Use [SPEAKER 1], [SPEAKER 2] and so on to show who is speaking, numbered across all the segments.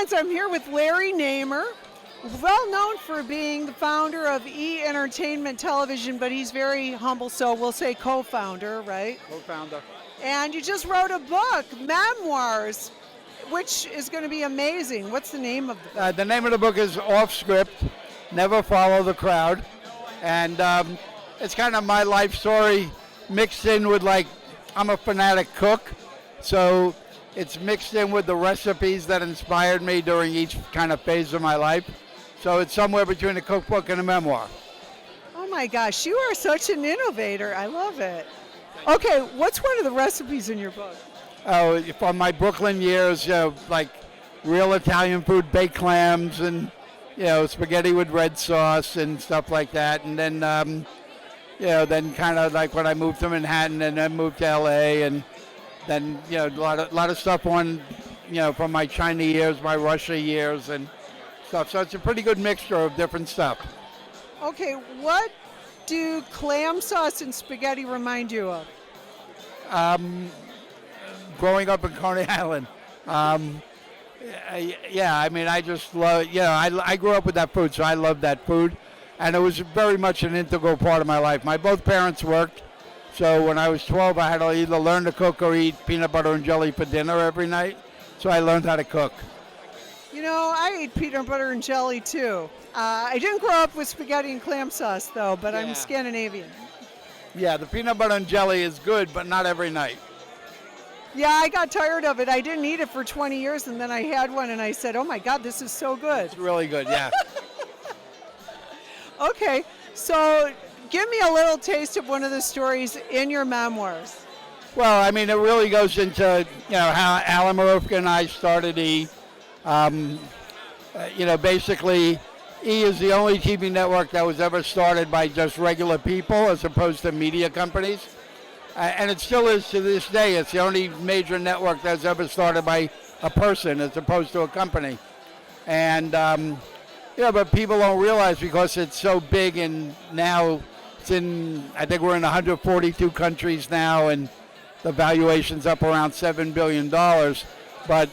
[SPEAKER 1] friends, I'm here with Larry Namer, well known for being the founder of E! Entertainment Television, but he's very humble, so we'll say co-founder, right?
[SPEAKER 2] Co-founder.
[SPEAKER 1] And you just wrote a book, memoirs, which is going to be amazing. What's the name of the book?
[SPEAKER 2] The name of the book is Offscript, Never Follow the Crowd. And it's kind of my life story mixed in with, like, I'm a fanatic cook. So it's mixed in with the recipes that inspired me during each kind of phase of my life. So it's somewhere between a cookbook and a memoir.
[SPEAKER 1] Oh my gosh, you are such an innovator. I love it. Okay, what's one of the recipes in your book?
[SPEAKER 2] Oh, from my Brooklyn years, like real Italian food, baked clams and, spaghetti with red sauce and stuff like that. And then, then kind of like when I moved to Manhattan and then moved to LA, and then, a lot of stuff on, from my China years, my Russia years and stuff. So it's a pretty good mixture of different stuff.
[SPEAKER 1] Okay, what do clam sauce and spaghetti remind you of?
[SPEAKER 2] Growing up in Coney Island. I just love, I grew up with that food, so I love that food. And it was very much an integral part of my life. Both parents worked, so when I was 12, I had to either learn to cook or eat peanut butter and jelly for dinner every night. So I learned how to cook.
[SPEAKER 1] I ate peanut butter and jelly too. I didn't grow up with spaghetti and clam sauce though, but I'm Scandinavian.
[SPEAKER 2] Yeah, the peanut butter and jelly is good, but not every night.
[SPEAKER 1] Yeah, I got tired of it. I didn't eat it for 20 years, and then I had one, and I said, oh my God, this is so good.
[SPEAKER 2] It's really good, yeah.
[SPEAKER 1] Okay, so give me a little taste of one of the stories in your memoirs.
[SPEAKER 2] Well, it really goes into, how Alan Marofka and I started E! Basically, E! is the only TV network that was ever started by just regular people as opposed to media companies. And it still is to this day. It's the only major network that's ever started by a person as opposed to a company. And, but people don't realize because it's so big, and now I think we're in 142 countries now, and the valuation's up around $7 billion. But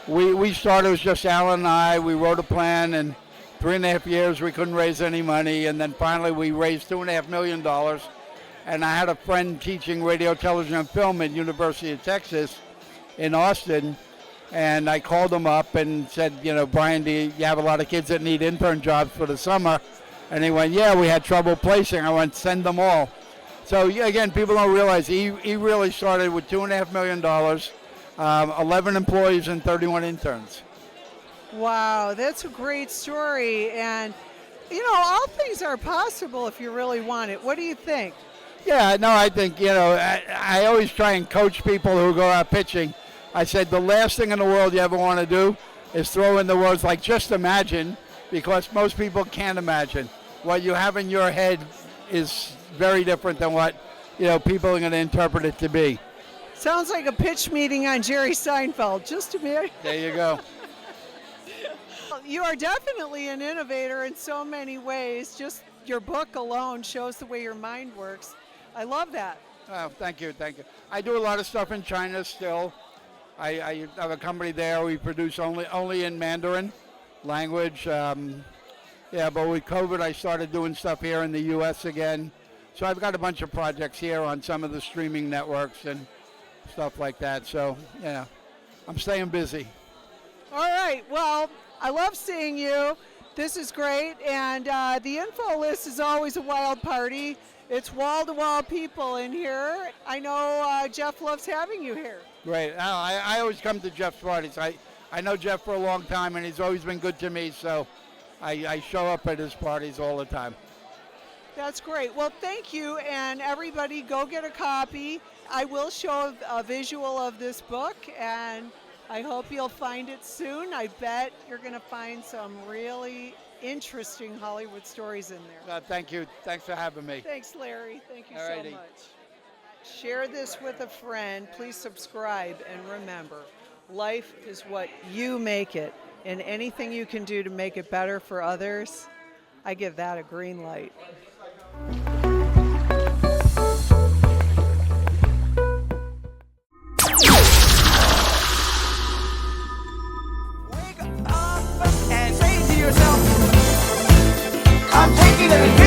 [SPEAKER 2] we started, it was just Alan and I. We wrote a plan, and 3.5 years we couldn't raise any money, and then finally we raised $2.5 million. And I had a friend teaching radio, television, and film at University of Texas in Austin, and I called him up and said, Brian, do you have a lot of kids that need intern jobs for the summer? And he went, yeah, we had trouble placing. I went, send them all. So again, people don't realize he really started with $2.5 million, 11 employees and 31 interns.
[SPEAKER 1] Wow, that's a great story. And, all things are possible if you really want it. What do you think?
[SPEAKER 2] Yeah, no, I think, I always try and coach people who go out pitching. I said the last thing in the world you ever want to do is throw in the words like just imagine, because most people can't imagine. What you have in your head is very different than what, people are going to interpret it to be.
[SPEAKER 1] Sounds like a pitch meeting on Jerry Seinfeld. Just imagine.
[SPEAKER 2] There you go.
[SPEAKER 1] You are definitely an innovator in so many ways. Just your book alone shows the way your mind works. I love that.
[SPEAKER 2] Oh, thank you. I do a lot of stuff in China still. I have a company there. We produce only in Mandarin language. But with COVID, I started doing stuff here in the U.S. again. So I've got a bunch of projects here on some of the streaming networks and stuff like that. So, I'm staying busy.
[SPEAKER 1] All right. Well, I love seeing you. This is great. And the info list is always a wild party. It's wall-to-wall people in here. I know Jeff loves having you here.
[SPEAKER 2] Great. I always come to Jeff's parties. I know Jeff for a long time, and he's always been good to me, so I show up at his parties all the time.
[SPEAKER 1] That's great. Well, thank you, and everybody go get a copy. I will show a visual of this book, and I hope you'll find it soon. I bet you're going to find some really interesting Hollywood stories in there.
[SPEAKER 2] Thank you. Thanks for having me.
[SPEAKER 1] Thanks, Larry. Thank you
[SPEAKER 2] Alrighty.
[SPEAKER 1] so much. Share this with a friend. Please subscribe, and remember, life is what you make it, and anything you can do to make it better for others, I give that a green light.
[SPEAKER 3] I'm taking a